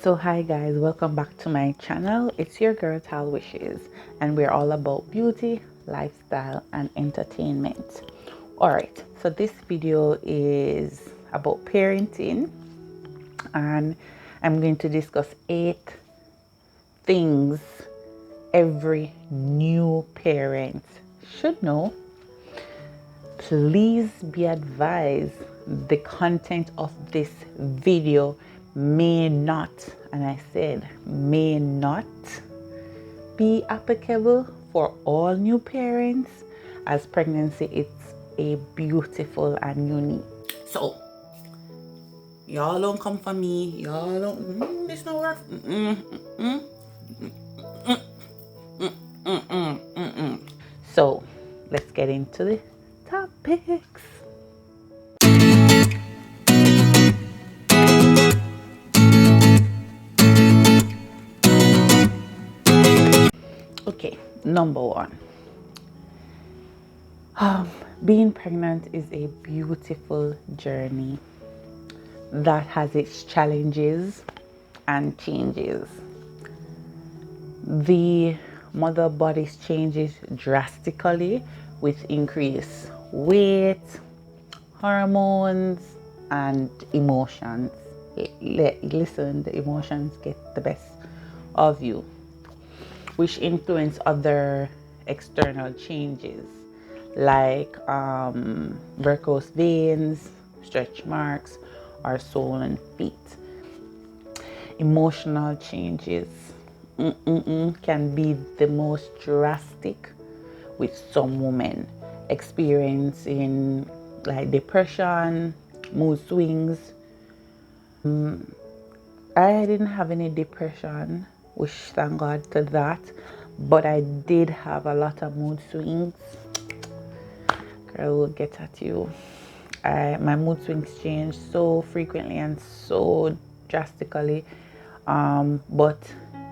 So hi guys, welcome back to my channel. It's your girl Talwishes, and we're all about beauty, lifestyle and entertainment. Alright, so this video is about parenting, and I'm going to discuss 8 things every new parent should know. Please be advised, the content of this video may not, and I said may not, be applicable for all new parents, as pregnancy is a beautiful and unique. So y'all don't come for me, y'all don't this not work. So let's get into the topics. Okay, number one. Being pregnant is a beautiful journey that has its challenges and changes. The mother body changes drastically with increased weight, hormones, and emotions. Listen, the emotions get the best of you, which influence other external changes like varicose veins, stretch marks, or swollen feet. Emotional changes can be the most drastic, with some women experiencing like depression, mood swings. I didn't have any depression, which thank God to that, but I did have a lot of mood swings. Girl will get at you. My mood swings change so frequently and so drastically, but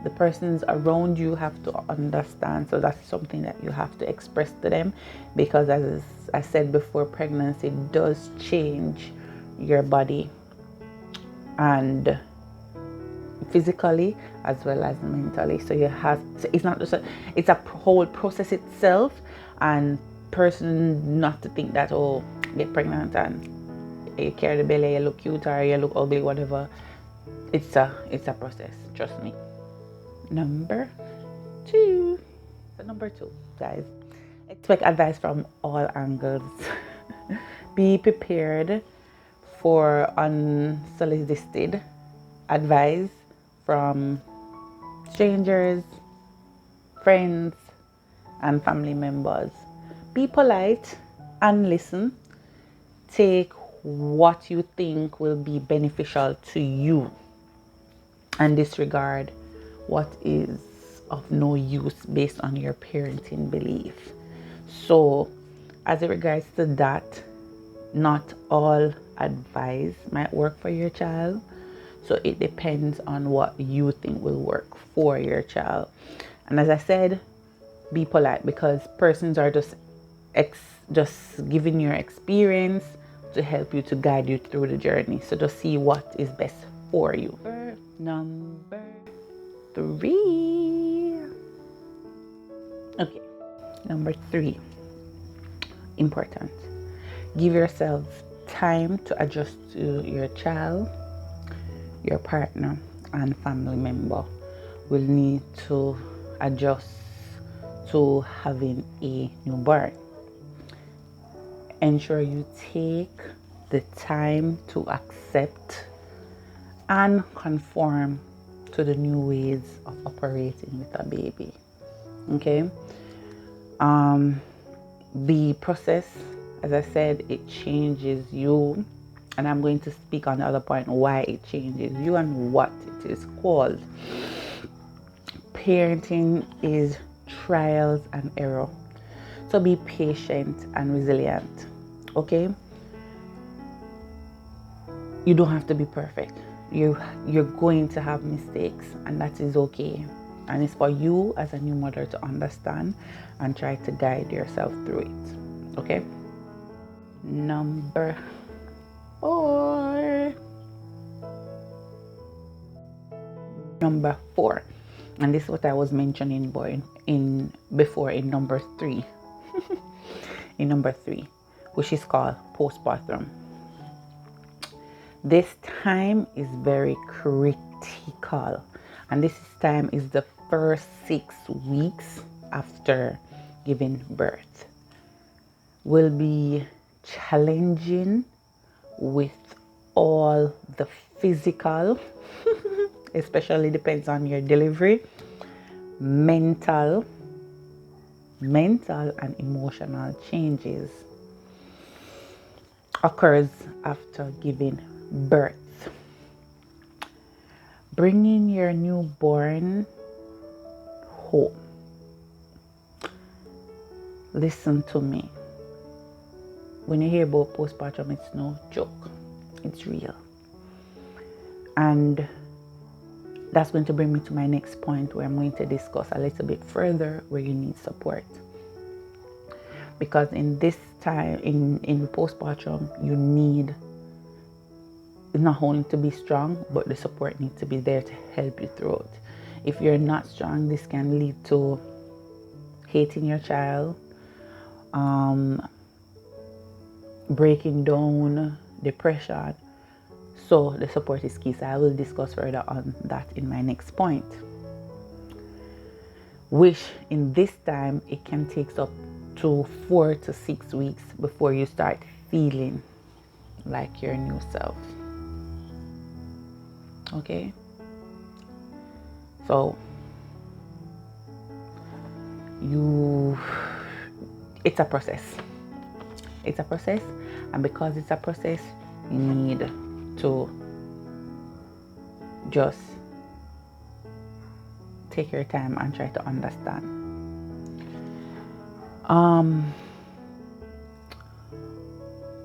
the persons around you have to understand. So that's something that you have to express to them, because as I said before, pregnancy does change your body, and physically as well as mentally. So you have to, it's not just it's a whole process itself, and person not to think that, oh, get pregnant and you carry the belly, you look cute or you look ugly, whatever. It's a process, trust me. Number two. So number two, guys, expect advice from all angles. Be prepared for unsolicited advice from strangers, friends, and family members. Be polite and listen. Take what you think will be beneficial to you and disregard what is of no use based on your parenting belief. So, as it regards to that, not all advice might work for your child. So it depends on what you think will work for your child. And as I said, be polite, because persons are just giving your experience to help you, to guide you through the journey. So just see what is best for you. Number three. Okay, number three. Important. Give yourself time to adjust to your child. Your partner and family member will need to adjust to having a newborn. Ensure you take the time to accept and conform to the new ways of operating with a baby. Okay. The process, as I said, it changes you, and I'm going to speak on the other point why it changes you and what it is called. Parenting is trials and error, so be patient and resilient. Okay, you don't have to be perfect. You're going to have mistakes, and that is okay, and it's for you as a new mother to understand and try to guide yourself through it. Okay. Number 4. Number 4, and this is what I was mentioning before in number 3. In number 3, which is called postpartum. This time is very critical, and this time is the first 6 weeks after giving birth. Will be challenging with all the physical, especially depends on your delivery, mental and emotional changes occurs after giving birth. Bringing your newborn home. Listen to me. When you hear about postpartum, it's no joke. It's real. And that's going to bring me to my next point, where I'm going to discuss a little bit further where you need support. Because in this time, in postpartum, you need not only to be strong, but the support needs to be there to help you through it. If you're not strong, this can lead to hating your child, breaking down, depression. So the support is key. So I will discuss further on that in my next point. Which in this time, it can take up to 4 to 6 weeks before you start feeling like your new self. Okay? So it's a process. It's a process, and because it's a process, you need to just take your time and try to understand.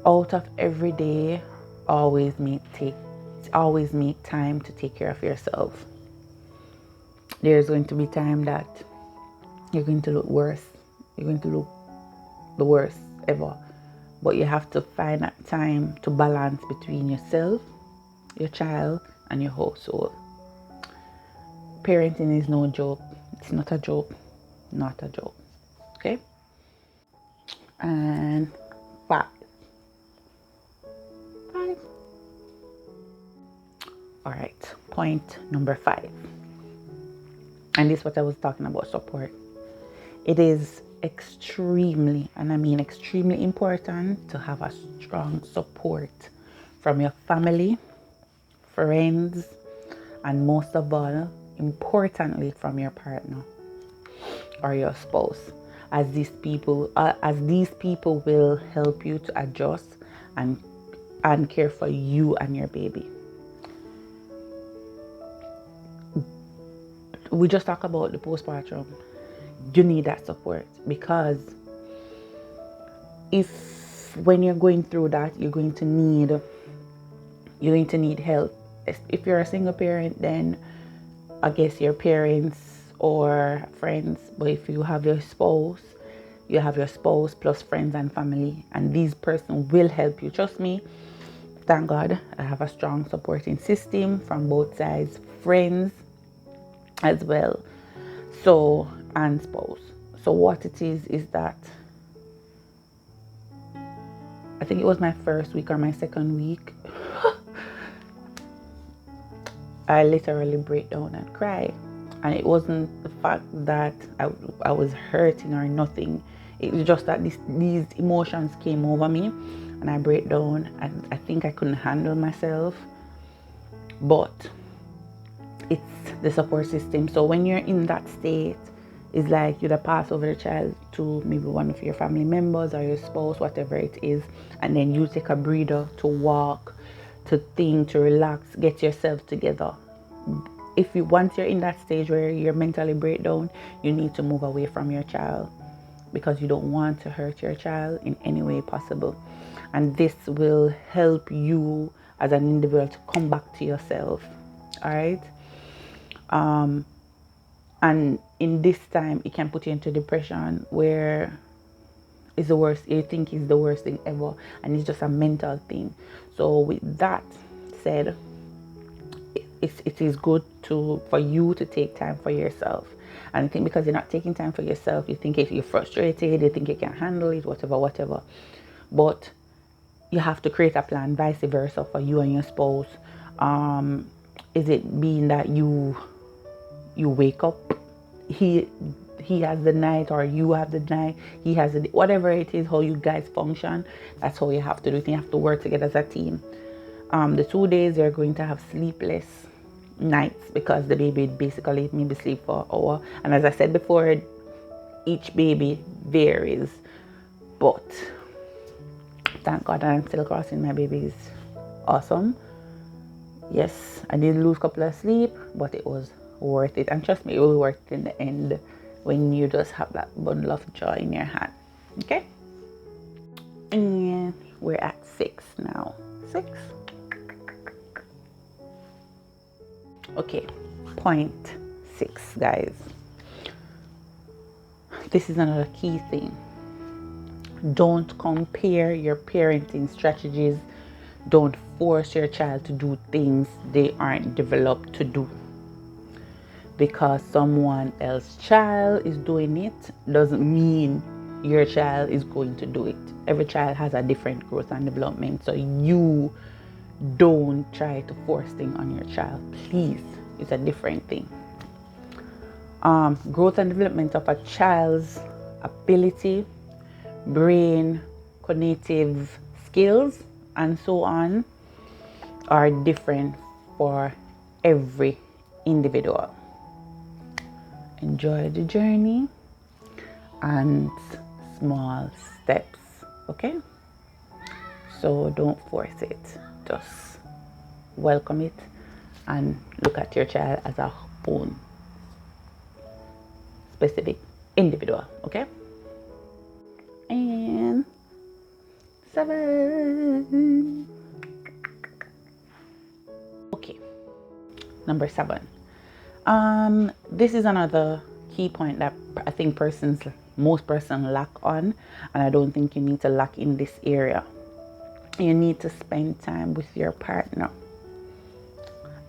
Out of every day, always make time to take care of yourself. There's going to be time that you're going to look worse. You're going to look the worst ever. But you have to find that time to balance between yourself, your child, and your household. Parenting is no joke. It's not a joke. Not a joke. Okay? And 5. Alright, point number 5. And this is what I was talking about, support. It is extremely, and I mean extremely important, to have a strong support from your family, friends, and most of all, importantly, from your partner or your spouse, as these people will help you to adjust and care for you and your baby. We just talk about the postpartum. You need that support, because when you're going through that, you're going to need help. If you're a single parent, then I guess your parents or friends. But if you have your spouse, plus friends and family, and these person will help you. Trust me. Thank God I have a strong supporting system from both sides, friends as well, and spouse. So what it is that I think it was my first week or my second week, I literally break down and cry. And it wasn't the fact that I was hurting or nothing. It was just that these emotions came over me, and I break down, and I think I couldn't handle myself. But it's the support system. So when you're in that state, it's like you'd pass over the child to maybe one of your family members or your spouse, whatever it is, and then you take a breather to walk, to think, to relax, get yourself together. Once you're in that stage where you're mentally breakdown, you need to move away from your child, because you don't want to hurt your child in any way possible. And this will help you as an individual to come back to yourself. All right. And in this time, it can put you into depression, where it's the worst. You think it's the worst thing ever, and it's just a mental thing. So with that said, it is good for you to take time for yourself. And I think because you're not taking time for yourself, you think you're frustrated, you think you can't handle it, whatever. But you have to create a plan, vice versa, for you and your spouse. Is it being that you wake up, he has the night, or you have the night, he has the, whatever it is, how you guys function, that's how you have to do it. You have to work together as a team. The 2 days you're going to have sleepless nights because the baby basically maybe sleep for an hour. And as I said before, each baby varies. But thank God I'm still crossing my babies. Awesome. Yes, I did lose a couple of sleep, but it was worth it. And trust me, it will work in the end when you just have that bundle of joy in your hand. Okay? And we're at 6 now. 6. Okay, point 6, guys. This is another key thing. Don't compare your parenting strategies. Don't force your child to do things they aren't developed to do. Because someone else's child is doing it doesn't mean your child is going to do it. Every child has a different growth and development. So you don't try to force things on your child. Please. It's a different thing. Growth and development of a child's ability, brain, cognitive skills, and so on are different for every individual. Enjoy the journey and small steps, okay? So don't force it. Just welcome it and look at your child as a own specific individual, okay? And 7. Okay, number 7. This is another key point that I think most persons lack on, and I don't think you need to lack in this area. You need to spend time with your partner.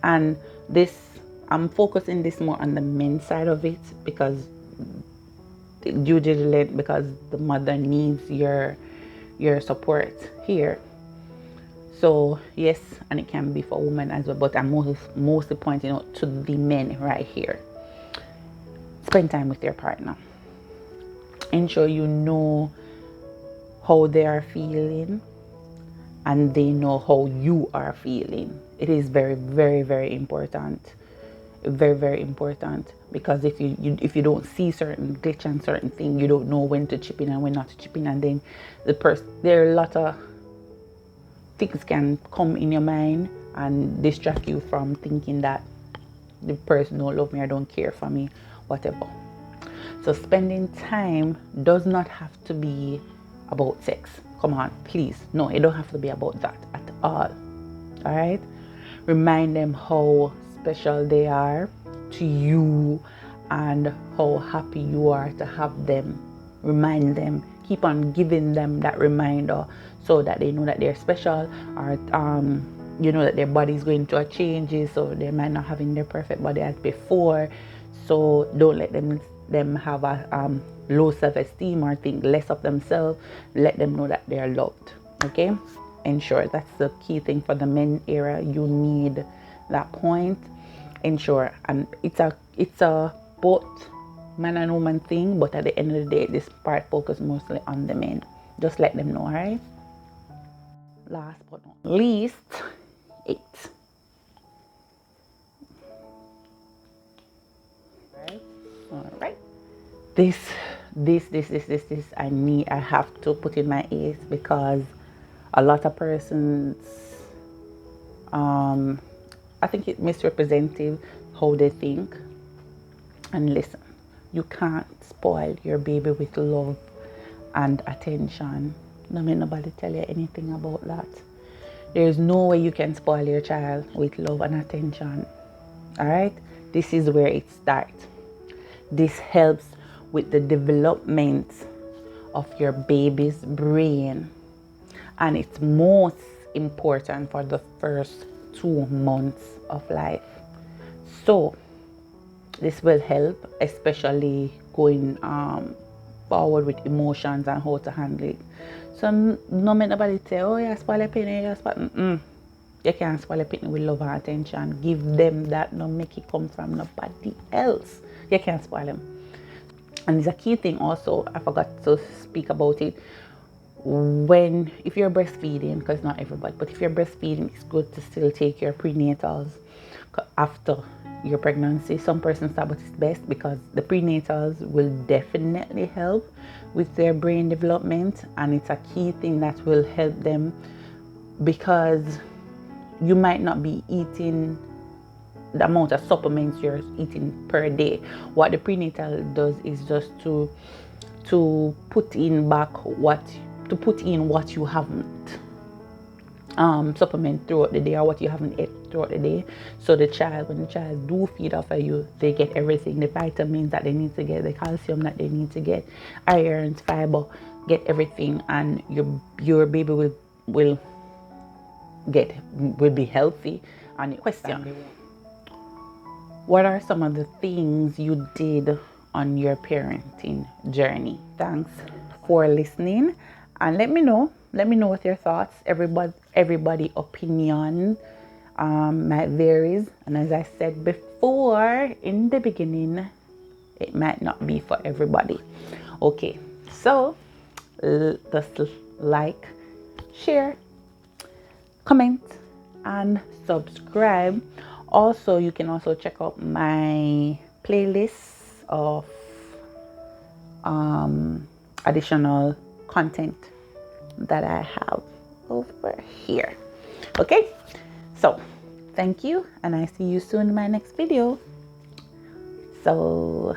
And this, I'm focusing this more on the men's side of it because the mother needs your support here. So yes, and it can be for women as well, but I'm mostly pointing out to the men right here. Spend time with your partner. Ensure you know how they are feeling and they know how you are feeling. It is very, very, very important. Very, very important, because if you don't see certain glitch and certain thing, you don't know when to chip in and when not to chip in, and then there are a lot of things can come in your mind and distract you from thinking that the person don't love me or don't care for me, whatever. So spending time does not have to be about sex. Come on, please. No, it don't have to be about that at all. All right? Remind them how special they are to you and how happy you are to have them. Remind them. Keep on giving them that reminder so that they know that they're special, or you know that their body is going through changes, so they might not having their perfect body as before. So don't let them have a low self-esteem or think less of themselves. Let them know that they are loved. Okay? Ensure that's the key thing for the men era. You need that point. Ensure, and it's a both man and woman thing, but at the end of the day, this part focus mostly on the men. Just let them know, alright? Last but not least, 8. Alright. This I have to put in my ears, because a lot of persons I think it misrepresentative how they think. And listen, you can't spoil your baby with love and attention. Don't make nobody tell you anything about that. There is no way you can spoil your child with love and attention. Alright? This is where it starts. This helps with the development of your baby's brain. And it's most important for the first 2 months of life. So this will help, especially going forward with emotions and how to handle it. So no make nobody say, oh yeah, spoil a penny, you spoil. You can't spoil a penny with love and attention. Give them that, no make it come from nobody else. You can't spoil them. And it's a key thing also, I forgot to speak about it. If you're breastfeeding, because not everybody, but if you're breastfeeding, it's good to still take your prenatals after your pregnancy. Some persons say but it's best because the prenatals will definitely help with their brain development, and it's a key thing that will help them, because you might not be eating the amount of supplements you're eating per day. What the prenatal does is just to put in what you haven't supplement throughout the day, or what you haven't ate throughout the day. So when the child do feed off of you, they get everything, the vitamins that they need to get, the calcium that they need to get, irons, fiber, get everything, and your baby will be healthy. And question, what are some of the things you did on your parenting journey? Thanks for listening, and let me know what your thoughts. Everybody opinion might varies, and as I said before in the beginning, it might not be for everybody. Okay, so just like, share, comment, and subscribe. Also, you can also check out my playlist of additional content that I have over here. Okay, so thank you, and I see you soon in my next video. So